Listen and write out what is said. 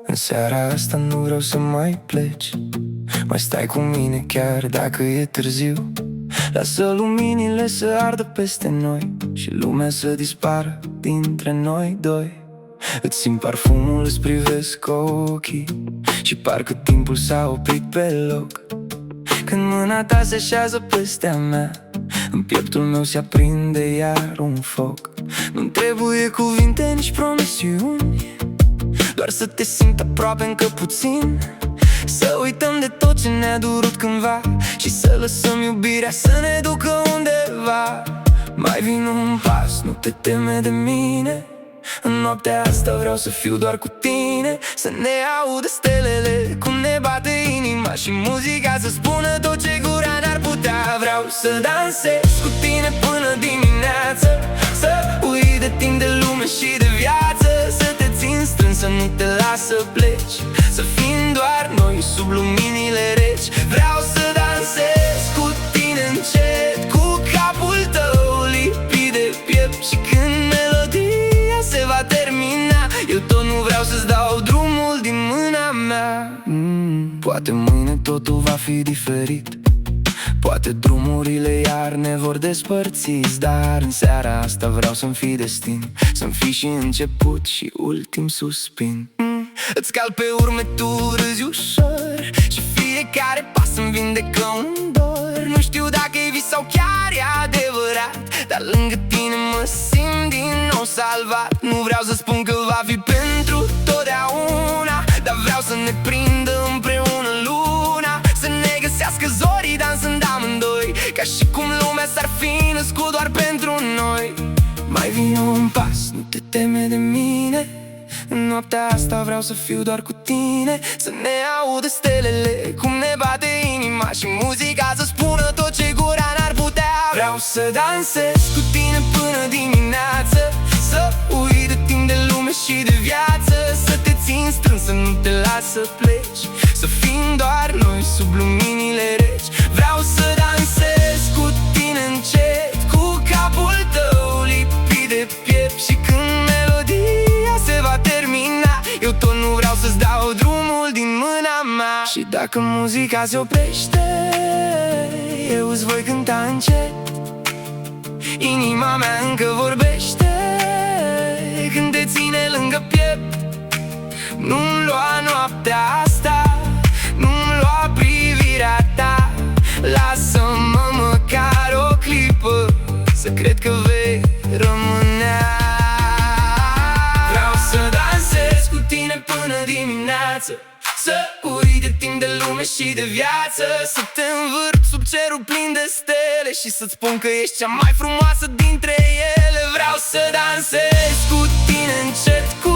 În seara asta nu vreau să mai pleci. Mai stai cu mine chiar dacă e târziu. Lasă luminile să ardă peste noi și lumea să dispară dintre noi doi. Îți simt parfumul, îți privesc ochii și parcă timpul s-a oprit pe loc. Când mâna ta se așează peste a mea, în pieptul meu se aprinde iar un foc. Nu-mi trebuie cuvinte, nici promisiuni, doar să te simt aproape încă puțin. Să uităm de tot ce ne-a durut cândva și să lăsăm iubirea să ne ducă undeva. Mai vin un pas, nu te teme de mine. În noaptea asta vreau să fiu doar cu tine. Să ne audă stelele cum ne bate inima și muzica să spună tot ce gura n-ar putea. Vreau să dansez cu tine până dimineață, să uit de timp, de lume și de viață. Să te țin strâns, să nu te las să pleci, să fim doar noi sub luminile reci. Vreau să dansez cu tine încet, cu capul tău lipit de piept. Și când melodia se va termina, eu tot nu vreau să-ți dau drumul din mâna mea. Poate mâine totul va fi diferit, poate drumurile iar ne vor despărți, dar în seara asta vreau să-mi fii destin, să-mi fii și început și ultim suspin. Îți cal pe urme, tu râzi ușor și fiecare pas îmi vindecă un dor. Nu știu dacă e vis sau chiar e adevărat, dar lângă tine mă simt din nou salvat. Nu vreau să spun că va fi pentru totdeauna, dar vreau să ne prindă împreună luna, să ne găsească zorii dansând amândoi, ca și cum lumea s-ar fi născut doar pentru noi. Mai vine un pas, nu te teme de mine. În noaptea asta vreau să fiu doar cu tine, să ne audă stelele cum ne bate inima și muzica să spună tot ce gura n-ar putea. Vreau să dansez cu tine până dimineață, să uit de timp, de lume și de viață. Să te țin strâns, să nu te las să pleci, să fim doar noi sub luminile reci. Vreau să dansez cu tine încet, cu capul tău lipit de piept. Și când melodia se va termina, eu tot nu vreau să-ți dau drumul din mâna mea. Și dacă muzica se oprește, eu îți voi cânta încet. Inima mea încă vorbește când te ține lângă piept. Nu-mi lua noaptea asta, nu-mi lua privirea ta. Lasă-mă măcar o clipă să cred că vei rămânea. Vreau să dansez cu tine până dimineață, să uit de timp, de lume și de viață. Să te învârt sub cerul plin de stele și să-ți spun că ești cea mai frumoasă dintre ele. Vreau să dansez cu tine încet, cu